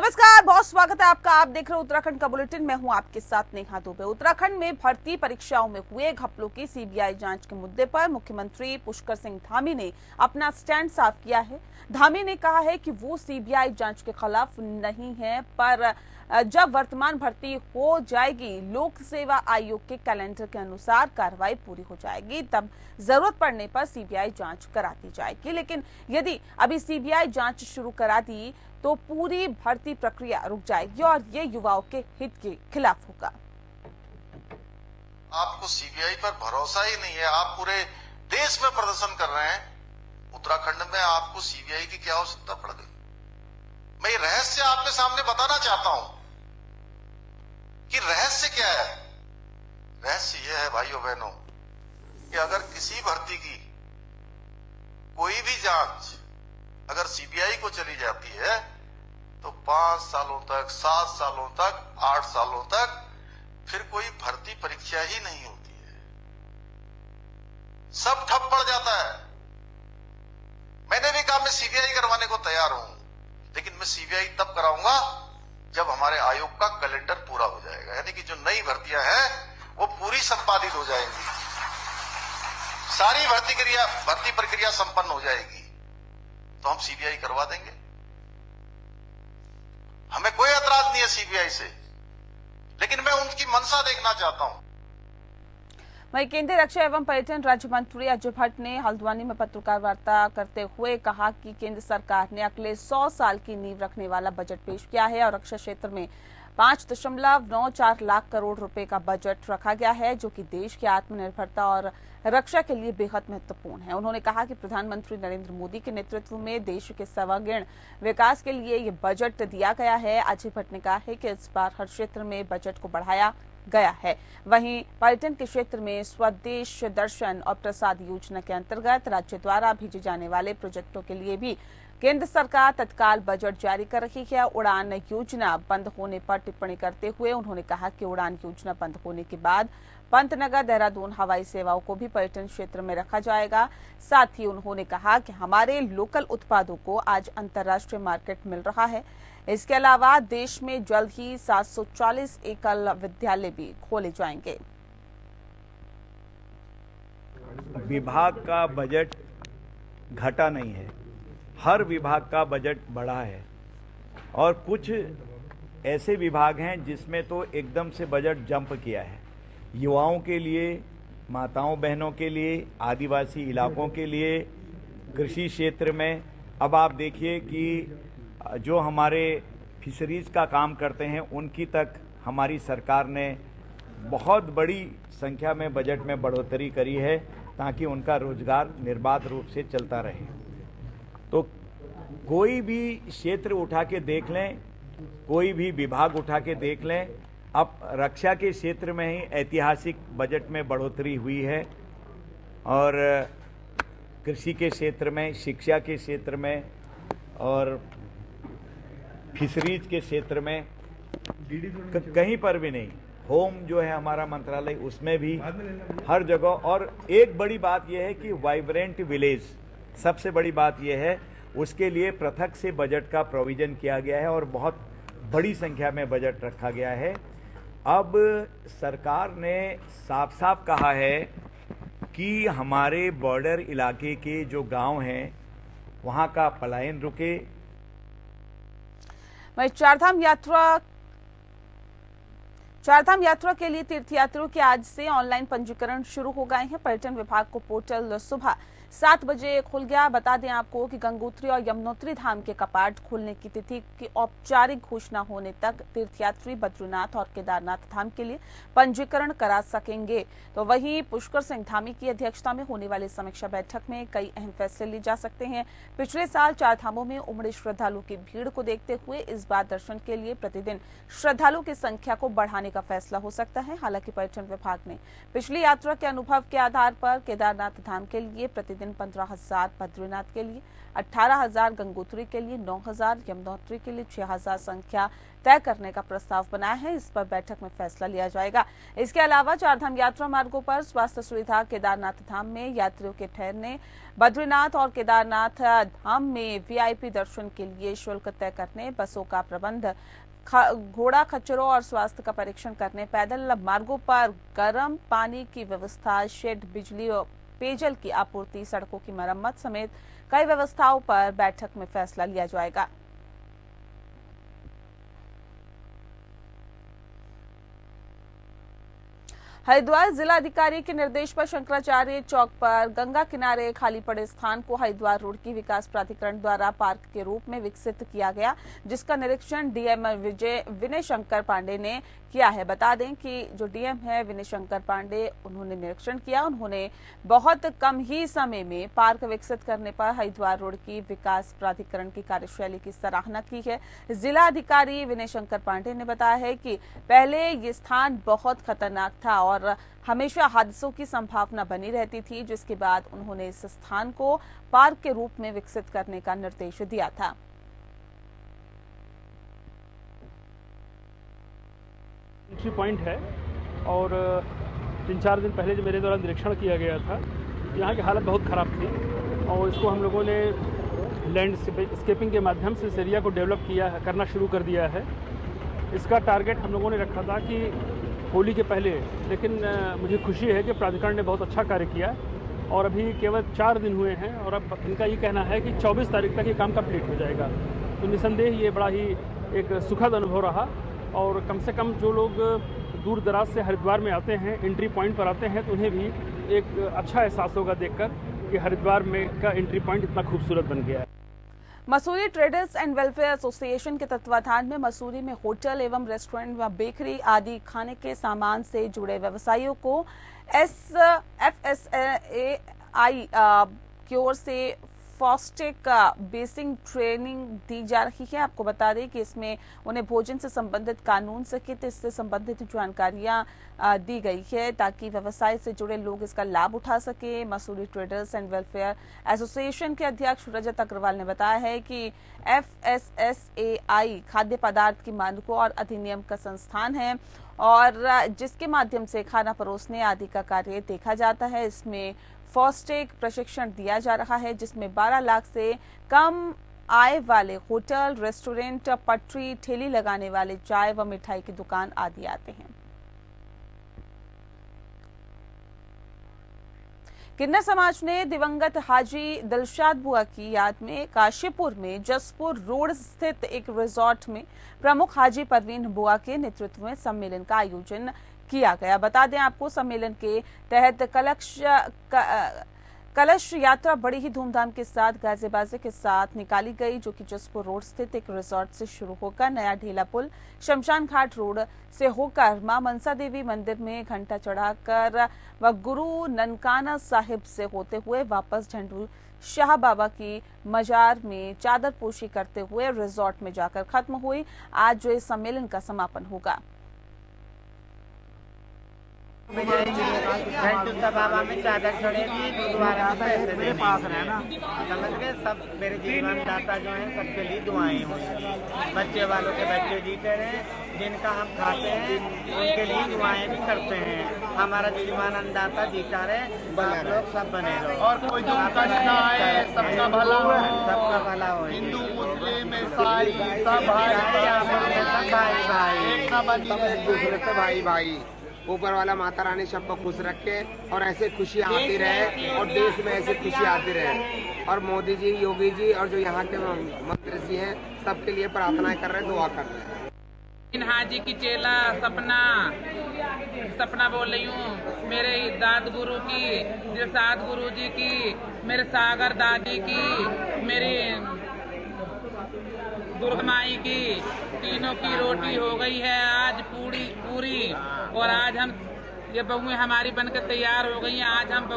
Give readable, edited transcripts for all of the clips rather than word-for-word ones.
नमस्कार, बहुत स्वागत है आपका। आप देख रहे हैं उत्तराखंड का बुलेटिन। मैं हूं आपके साथ नेहा दुबे। उत्तराखंड में भर्ती परीक्षाओं में हुए घपलों की सीबीआई जांच के मुद्दे पर मुख्यमंत्री पुष्कर सिंह धामी ने अपना स्टैंड साफ किया है। धामी ने कहा है कि वो सीबीआई जांच के खिलाफ नहीं है, पर जब वर्तमान भर्ती हो जाएगी, लोक सेवा आयोग के कैलेंडर के अनुसार कार्रवाई पूरी हो जाएगी, तब जरूरत पड़ने पर सीबीआई जांच करा दी जाएगी। लेकिन यदि अभी सीबीआई जांच शुरू करा दी तो पूरी भर्ती प्रक्रिया रुक जाएगी और ये युवाओं के हित के खिलाफ होगा। आपको सीबीआई पर भरोसा ही नहीं है। आप पूरे देश में प्रदर्शन कर रहे हैं, उत्तराखंड में आपको सीबीआई की क्या आवश्यकता पड़ गई? मैं ये रहस्य आपके सामने बताना चाहता हूं कि रहस्य क्या है। रहस्य यह है भाइयों बहनों कि अगर किसी भर्ती की कोई भी जांच अगर सीबीआई को चली जाती है तो 5 सालों तक, 7 सालों तक, 8 सालों तक फिर कोई भर्ती परीक्षा ही नहीं होती है, सब ठप पड़ जाता है। मैंने भी कहा मैं सीबीआई करवाने को तैयार हूं, लेकिन मैं सीबीआई तब कराऊंगा जब हमारे आयोग का कैलेंडर पूरा हो जाएगा, यानी कि जो नई भर्तियां हैं वो पूरी संपादित हो जाएंगी, सारी भर्ती प्रक्रिया संपन्न हो जाएगी, तो हम सीबीआई करवा देंगे। हमें कोई एतराज नहीं है सीबीआई से, लेकिन मैं उनकी मंशा देखना चाहता हूं। वहीं केंद्रीय रक्षा एवं पर्यटन राज्य मंत्री अजय भट्ट ने हल्द्वानी में पत्रकार वार्ता करते हुए कहा कि केंद्र सरकार ने अगले 100 साल की नींव रखने वाला बजट पेश किया है और रक्षा क्षेत्र में 5.94 लाख करोड़ रुपए का बजट रखा गया है, जो कि देश की आत्मनिर्भरता और रक्षा के लिए बेहद महत्वपूर्ण है। उन्होंने कहा कि प्रधानमंत्री नरेंद्र मोदी के नेतृत्व में देश के सर्वांगीण विकास के लिए ये बजट दिया गया है। अजय भट्ट ने कहा है कि इस बार हर क्षेत्र में बजट को बढ़ाया गया है। वहीं पर्यटन के क्षेत्र में स्वदेश दर्शन और प्रसाद योजना के अंतर्गत राज्य द्वारा भेजे जाने वाले प्रोजेक्टों के लिए भी केंद्र सरकार तत्काल बजट जारी कर रही है। उड़ान योजना बंद होने पर टिप्पणी करते हुए उन्होंने कहा कि उड़ान योजना बंद होने के बाद पंतनगर देहरादून हवाई सेवाओं को भी पर्यटन क्षेत्र में रखा जाएगा। साथ ही उन्होंने कहा कि हमारे लोकल उत्पादों को आज अंतर्राष्ट्रीय मार्केट मिल रहा है। इसके अलावा देश में जल्द ही 740 एकल विद्यालय भी खोले जाएंगे। विभाग का बजट घटा नहीं है, हर विभाग का बजट बढ़ा है और कुछ ऐसे विभाग हैं जिसमें तो एकदम से बजट जंप किया है। युवाओं के लिए, माताओं बहनों के लिए, आदिवासी इलाकों के लिए, कृषि क्षेत्र में अब आप देखिए कि जो हमारे फिशरीज का काम करते हैं उनकी तक हमारी सरकार ने बहुत बड़ी संख्या में बजट में बढ़ोतरी करी है ताकि उनका रोजगार निर्बाध रूप से चलता रहे। तो कोई भी क्षेत्र उठा के देख लें, कोई भी विभाग उठा के देख लें, अब रक्षा के क्षेत्र में ही ऐतिहासिक बजट में बढ़ोतरी हुई है और कृषि के क्षेत्र में, शिक्षा के क्षेत्र में और फिशरीज के क्षेत्र में कहीं पर भी नहीं। होम जो है हमारा मंत्रालय, उसमें भी हर जगह। और एक बड़ी बात यह है कि वाइब्रेंट विलेज, सबसे बड़ी बात यह है, उसके लिए पृथक से बजट का प्रोविजन किया गया है और बहुत बड़ी संख्या में बजट रखा गया है। अब सरकार ने साफ साफ कहा है कि हमारे बॉर्डर इलाके के जो गांव हैं वहां का पलायन रुके। वहीं चारधाम यात्रा के लिए तीर्थयात्रियों के आज से ऑनलाइन पंजीकरण शुरू हो गए हैं। पर्यटन विभाग को पोर्टल सुबह 7 बजे खुल गया। बता दें आपको कि गंगोत्री और यमुनोत्री धाम के कपाट खुलने की तिथि की औपचारिक घोषणा होने तक तीर्थयात्री बद्रीनाथ और केदारनाथ धाम के लिए पंजीकरण करा सकेंगे। तो वहीं पुष्कर सिंह धामी की अध्यक्षता में होने वाली समीक्षा बैठक में कई अहम फैसले लिए जा सकते हैं। पिछले साल 4 धामों में उमड़ी श्रद्धालुओं की भीड़ को देखते हुए इस बार दर्शन के लिए प्रतिदिन श्रद्धालुओं की संख्या को बढ़ाने का फैसला हो सकता है। हालांकि पर्यटन विभाग ने पिछली यात्रा के अनुभव के आधार पर केदारनाथ धाम के लिए प्रतिदिन दिन 15,000 बद्रीनाथ के लिए, 18,000 गंगोत्री के लिए, 9,000 यमुनोत्री के लिए 6,000 संख्या तय करने का प्रस्ताव बनाया है। इस पर बैठक में फैसला लिया जाएगा। इसके अलावा चारधाम यात्रा मार्गों पर स्वास्थ्य सुविधा, केदारनाथ धाम में यात्रियों के ठहरने, बद्रीनाथ और केदारनाथ धाम में वीआईपी दर्शन के लिए शुल्क तय करने, बसों का प्रबंध, घोड़ा खच्चरों और स्वास्थ्य का परीक्षण करने, पैदल मार्गों पर गर्म पानी की व्यवस्था, शेड, बिजली और पेयजल की आपूर्ति, सड़कों की मरम्मत समेत कई व्यवस्थाओं पर बैठक में फैसला लिया जाएगा। हरिद्वार जिलाधिकारी के निर्देश पर शंकराचार्य चौक पर गंगा किनारे खाली पड़े स्थान को हरिद्वार रोड की विकास प्राधिकरण द्वारा पार्क के रूप में विकसित किया गया, जिसका निरीक्षण डीएम विनय शंकर पांडे ने किया है। बता दें कि जो डीएम है विनय शंकर पांडे, उन्होंने निरीक्षण किया। उन्होंने बहुत कम ही समय में पार्क विकसित करने पर हरिद्वार रोड की विकास प्राधिकरण की कार्यशैली की सराहना की है। जिला अधिकारी विनय शंकर पांडे ने बताया है कि पहले ये स्थान बहुत खतरनाक था और हमेशा हादसों की संभावना बनी रहती थी, जिसके बाद उन्होंने इस स्थान को पार्क के रूप में विकसित करने का निर्देश दिया था। एंट्री पॉइंट है और 3-4 दिन पहले जो मेरे द्वारा निरीक्षण किया गया था, यहाँ की हालत बहुत ख़राब थी और इसको हम लोगों ने लैंडस्केपिंग के माध्यम से इस एरिया को डेवलप करना शुरू कर दिया है। इसका टारगेट हम लोगों ने रखा था कि होली के पहले, लेकिन मुझे खुशी है कि प्राधिकरण ने बहुत अच्छा कार्य किया और अभी केवल 4 दिन हुए हैं और अब इनका ये कहना है कि 24 तारीख तक ये काम कंप्लीट हो जाएगा। तो निसंदेह ये बड़ा ही एक सुखद अनुभव रहा और कम से कम जो लोग दूर दराज से हरिद्वार में आते हैं, एंट्री पॉइंट पर आते हैं, तो उन्हें भी एक अच्छा एहसास होगा देखकर कि हरिद्वार में का एंट्री पॉइंट इतना खूबसूरत बन गया है। Mussoorie traders and welfare association के तत्वाधान में मसूरी में होटल एवं रेस्टोरेंट व बेकरी आदि खाने के सामान से जुड़े व्यवसायियों को FSSAI की ओर से फास्टैग का बेसिक ट्रेनिंग दी जा रही है। आपको बता दें कि इसमें उन्हें भोजन से संबंधित कानून सहित इससे संबंधित जानकारियां दी गई है ताकि व्यवसाय से जुड़े लोग इसका लाभ उठा सके। Mussoorie traders and welfare association के अध्यक्ष रजत अग्रवाल ने बताया है कि FSSAI खाद्य पदार्थ की मानकों और अधिनियम का संस्थान है और जिसके माध्यम से खाना परोसने आदि का कार्य देखा जाता है। इसमें फास्टैग प्रशिक्षण दिया जा रहा है, जिसमें 12 लाख से कम आय वाले होटल, रेस्टोरेंट, पटरी, ठेली लगाने वाले, चाय व मिठाई की दुकान आदि आते हैं। किन्नर समाज ने दिवंगत हाजी दिलशाद बुआ की याद में काशीपुर में जसपुर रोड स्थित एक रिजॉर्ट में प्रमुख हाजी परवीन बुआ के नेतृत्व में सम्मेलन का आयोजन किया गया। बता दें आपको, सम्मेलन के तहत कलश यात्रा बड़ी ही धूमधाम के साथ गाजे बाजे के साथ निकाली गई, जो कि जसपुर रोड स्थित एक रिजॉर्ट से शुरू होकर नया ढेला पुल, शमशान घाट रोड से होकर मां मनसा देवी मंदिर में घंटा चढ़ाकर व गुरु ननकाना साहिब से होते हुए वापस झंडू शाह बाबा की मजार में चादर पोशी करते हुए रिजॉर्ट में जाकर खत्म हुई। आज जो इस सम्मेलन का समापन होगा। घंटू बाबा में चादर चढ़ेगी, गुरुद्वारा में पैसे मेरे पास रहना, समझ गए। सब मेरे जीवन दाता जो हैं सबके लिए दुआएं हुई। बच्चे वालों के बच्चे जीते रहे, जिनका हम खाते हैं उनके लिए दुआएं भी करते हैं। हमारा जीवन अन्नदाता जीता रहे, आप लोग सब बने रहो और कोई दुख कष्ट ना आए, सबका भला हो, सबका भला हो। हिंदू मुस्लिम ईसाई सब भाई भाई एक ना बनी रहे, दूसरे से भाई भाई। ऊपर वाला माता रानी सबको खुश रखे और ऐसे खुशी आती रहे और देश में ऐसी खुशी आती रहे। और मोदी जी, योगी जी और जो यहाँ के मंत्री जी हैं, सबके लिए प्रार्थना कर रहे हैं, दुआ कर रहे हैं। इन हाजी की चेला सपना बोल रही हूँ, मेरे दाद गुरु की, दिलशाद गुरु जी की, मेरे सागर दादी की, मेरी दुर्गमाई की, तीनों की रोटी हो गई है आज पूरी और आज हम ये बहुएं हमारी बनकर तैयार हो गई हैं। आज हम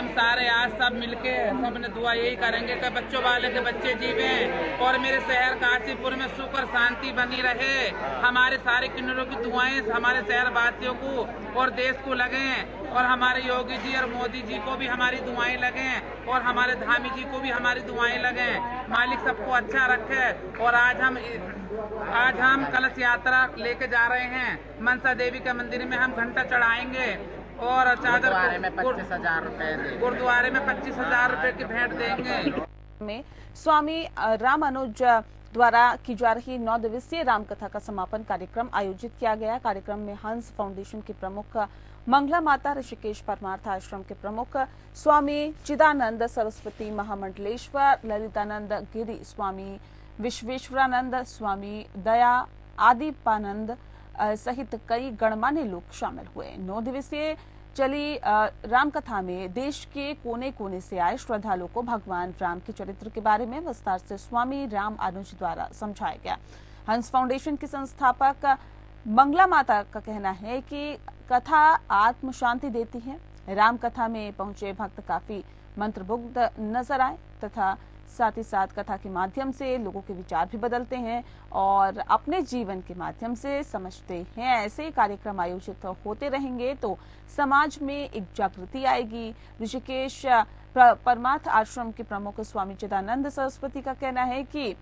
सारे आज सब मिलके सबने दुआ यही करेंगे कि बच्चों वाले के बच्चे जीवें और मेरे शहर काशीपुर में सुख और शांति बनी रहे। हमारे सारे किन्नरों की दुआएं हमारे शहर वासियों को और देश को लगें। और हमारे योगी जी और मोदी जी को भी हमारी दुआएं लगें और हमारे धामी जी को भी हमारी दुआएं लगें। मालिक सबको अच्छा रखे। और आज हम कलश यात्रा लेके जा रहे हैं। मनसा देवी के मंदिर में हम घंटा चढ़ाएंगे और गुरुद्वारे में 25,000 रुपए गुरुद्वारे में 25,000 रुपए की भेंट देंगे। में स्वामी रामानुज द्वारा की जा रही 9 दिवसीय रामकथा का समापन कार्यक्रम आयोजित किया गया। कार्यक्रम में हंस फाउंडेशन के प्रमुख मंगला माता ऋषिकेश परमार्थ आश्रम के प्रमुख स्वामी चिदानंद सरस्वती महामंडलेश्वर ललितानंद गिरी स्वामी विश्वेश्वरानंद स्वामी दया आदिपानंद सहित कई गणमान्य लोग शामिल हुए। 9 दिवसीय चली रामकथा में देश के कोने कोने से आए श्रद्धालुओं को भगवान राम के चरित्र के बारे में विस्तार से स्वामी राम अनुज द्वारा समझाया गया। हंस फाउंडेशन की संस्थापक मंगला माता का कहना है कि कथा आत्म शांति देती है। राम कथा में पहुंचे भक्त काफी मंत्रमुग्ध नजर आए तथा साथ ही साथ कथा के माध्यम से लोगों के विचार भी बदलते हैं और अपने जीवन के माध्यम से समझते हैं। ऐसे कार्यक्रम आयोजित होते रहेंगे तो समाज में एक जागृति आएगी। ऋषिकेश परमार्थ आश्रम के प्रमुख स्वामी चिदानंद सरस्वती का कहना है कि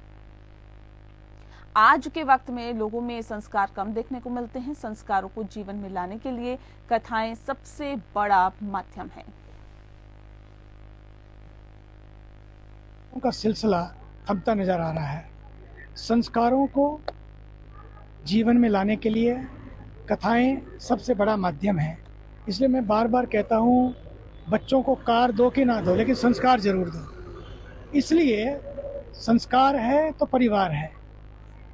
आज के वक्त में लोगों में संस्कार कम देखने को मिलते हैं। संस्कारों को जीवन में लाने के लिए कथाएं सबसे बड़ा माध्यम है। का सिलसिला थमता नजर आ रहा है। संस्कारों को जीवन में लाने के लिए कथाएं सबसे बड़ा माध्यम है। इसलिए मैं बार बार कहता हूँ, बच्चों को कार दो कि ना दो, लेकिन संस्कार जरूर दो। इसलिए संस्कार है तो परिवार है,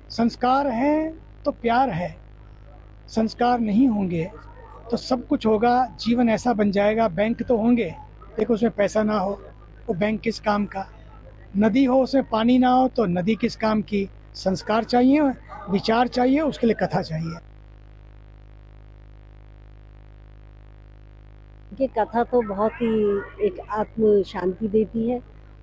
संस्कार है तो प्यार है, संस्कार नहीं होंगे तो सब कुछ होगा, जीवन ऐसा बन जाएगा। बैंक तो होंगे लेकिन उसमें पैसा ना हो तो बैंक किस काम का, नदी हो उसमें पानी ना हो तो नदी किस काम की। संस्कार चाहिए, विचार चाहिए, उसके लिए कथा चाहिए। ये कथा तो बहुत ही एक आत्म शांति देती है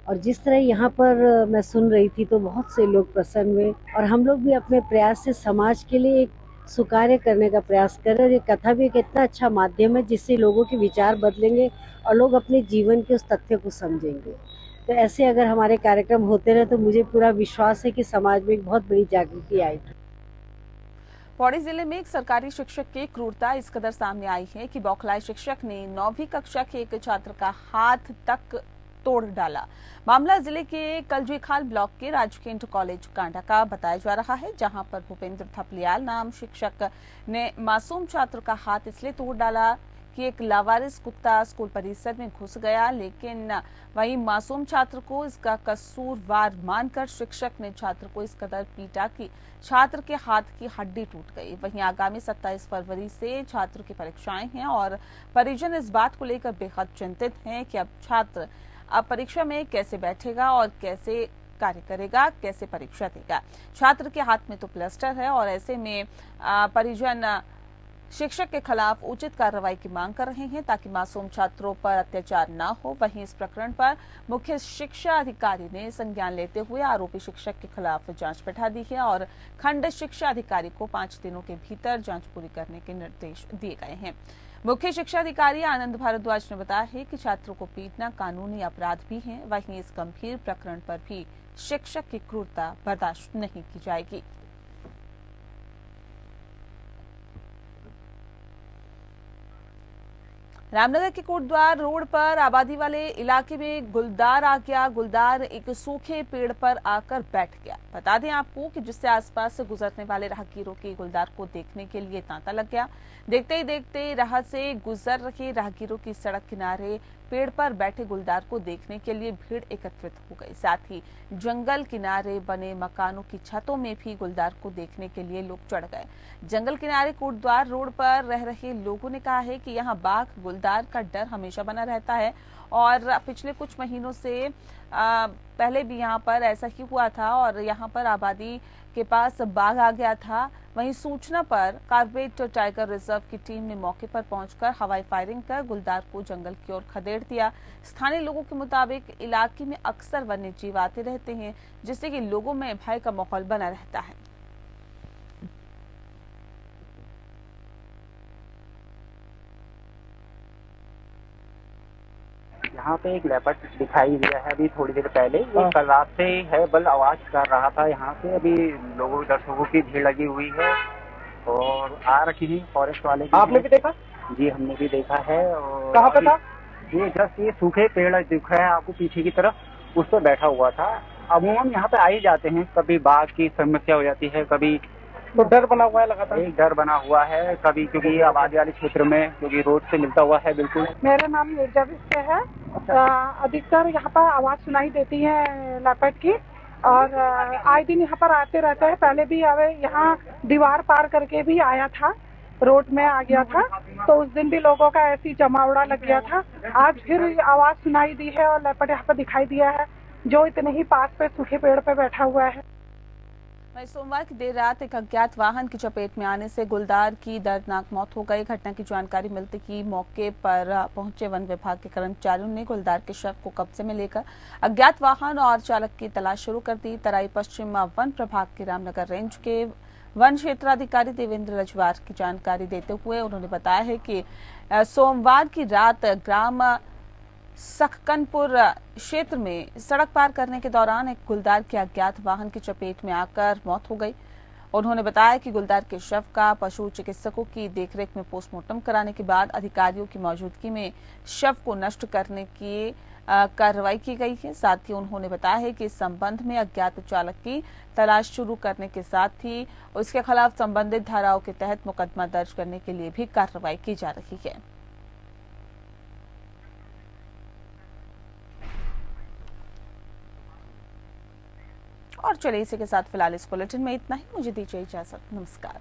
और जिस तरह यहाँ पर मैं सुन रही थी तो बहुत से लोग प्रसन्न हुए और हम लोग भी अपने प्रयास से समाज के लिए एक सुकार्य करने का प्रयास कर रहे हैं। ये कथा भी एक इतना अच्छा माध्यम है जिससे लोगों के विचार बदलेंगे और लोग अपने जीवन के उस तथ्य को समझेंगे। तो ऐसे अगर हमारे कार्यक्रम होते रहे तो मुझे पूरा विश्वास है कि समाज में एक बहुत बड़ी जागृति आएगी। पौड़ी जिले में एक सरकारी शिक्षक की क्रूरता इस कदर सामने आई है कि बौखलाए शिक्षक ने 9वीं कक्षा के एक छात्र का हाथ तक तोड़ डाला। मामला जिले के कलजीखाल ब्लॉक के राजकीय इंटर कॉलेज कांडा का बताया जा रहा है, जहां पर भूपेंद्र थपलियाल नाम शिक्षक ने मासूम छात्र का हाथ इसलिए तोड़ डाला कि एक लावारिस कुत्ता स्कूल परिसर में घुस गया। लेकिन वहीं मासूम छात्र को इसका कसूरवार मानकर शिक्षक ने छात्र को इस कदर पीटा कि छात्र के हाथ की हड्डी टूट गई। वहीं आगामी 27 फरवरी से छात्र की परीक्षाएं हैं और परिजन इस बात को लेकर बेहद चिंतित हैं कि अब छात्र परीक्षा में कैसे बैठेगा और कैसे कार्य करेगा, कैसे परीक्षा देगा। छात्र के हाथ में तो प्लास्टर है और ऐसे में परिजन शिक्षक के खिलाफ उचित कार्रवाई की मांग कर रहे हैं ताकि मासूम छात्रों पर अत्याचार न हो। वहीं इस प्रकरण पर मुख्य शिक्षा अधिकारी ने संज्ञान लेते हुए आरोपी शिक्षक के खिलाफ जांच बैठा दी है और खंड शिक्षा अधिकारी को 5 दिनों के भीतर जांच पूरी करने के निर्देश दिए गए हैं। मुख्य शिक्षा अधिकारी आनंद भारद्वाज ने बताया है कि छात्रों को पीटना कानूनी अपराध भी है। वहीं इस गंभीर प्रकरण पर भी शिक्षक की क्रूरता बर्दाश्त नहीं की जाएगी। रामनगर के कोटद्वार रोड पर आबादी वाले इलाके में गुलदार आ गया। गुलदार एक सूखे पेड़ पर आकर बैठ गया। बता दें आपको कि जिससे आसपास से गुजरने वाले राहगीरों के गुलदार को देखने के लिए तांता लग गया। देखते ही देखते राह से गुजर रहे राहगीरों की सड़क किनारे पेड़ पर बैठे गुलदार को देखने के लिए भीड़ एकत्रित हो गई। साथ ही जंगल किनारे बने मकानों की छतों में भी गुलदार को देखने के लिए लोग चढ़ गए। जंगल किनारे कोटद्वार रोड पर रह रहे लोगों ने कहा है कि यहाँ बाघ गुलदार का डर हमेशा बना रहता है और पिछले कुछ महीनों से पहले भी यहाँ पर ऐसा ही हुआ था और यहाँ पर आबादी के पास बाघ आ गया था। वहीं सूचना पर कार्बेट टाइगर रिजर्व की टीम ने मौके पर पहुंचकर हवाई फायरिंग कर गुलदार को जंगल की ओर खदेड़ दिया। स्थानीय लोगों के मुताबिक इलाके में अक्सर वन्य जीव आते रहते हैं, जिससे कि लोगों में भय का माहौल बना रहता है। यहाँ पे एक लेपर्ड दिखाई दिया है अभी थोड़ी देर पहले। ये कल रात से है, बल आवाज कर रहा था यहाँ से। अभी लोगों दर्शकों की भीड़ लगी हुई है और आ रखी है फॉरेस्ट वाले। आपने भी देखा? जी हमने भी देखा है। और कहाँ पे था? ये जस्ट ये सूखे पेड़ दिख रहे हैं आपको पीछे की तरफ, उस पर बैठा हुआ था। अमूमन यहाँ पे आ ही जाते हैं, कभी बाघ की समस्या हो जाती है, कभी तो डर बना हुआ है लगातार? एक डर बना हुआ है कभी, क्योंकि ये आबादी वाले क्षेत्र में, क्योंकि रोड से मिलता हुआ है बिल्कुल। मेरा नाम मिर्जा बिस्ते है। अधिकतर यहाँ पर आवाज सुनाई देती है लेपर्ड की और आए दिन यहाँ पर आते रहते हैं। पहले भी यहाँ दीवार पार करके भी आया था, रोड में आ गया था, तो उस दिन भी लोगों का ऐसी जमावड़ा लग गया था। आज फिर आवाज सुनाई दी है और लेपर्ड यहाँ पर दिखाई दिया है, जो इतने ही पास पे सूखे पेड़ पे बैठा हुआ है। वहीं सोमवार की देर रात एक अज्ञात वाहन की चपेट में आने से गुलदार की दर्दनाक मौत हो गई। घटना की जानकारी मिलते ही मौके पर पहुंचे वन विभाग के कर्मचारियों ने गुलदार के शव को कब्जे में लेकर अज्ञात वाहन और चालक की तलाश शुरू कर दी। तराई पश्चिम वन प्रभाग के रामनगर रेंज के वन क्षेत्राधिकारी देवेंद्र रजवार की जानकारी देते हुए उन्होंने बताया है कि सोमवार की रात ग्राम सखकनपुर क्षेत्र में सड़क पार करने के दौरान एक गुलदार के अज्ञात वाहन की चपेट में आकर मौत हो गई। उन्होंने बताया कि गुलदार के शव का पशु चिकित्सकों की देखरेख में पोस्टमार्टम कराने के बाद अधिकारियों की मौजूदगी में शव को नष्ट करने की कार्रवाई की गई है। साथ ही उन्होंने बताया है कि इस संबंध में अज्ञात चालक की तलाश शुरू करने के साथ ही उसके खिलाफ संबंधित धाराओं के तहत मुकदमा दर्ज करने के लिए भी कार्रवाई की जा रही है। और चलिए इसी के साथ फिलहाल इस बुलेटिन में इतना ही। मुझे दीजिए इजाजत। नमस्कार।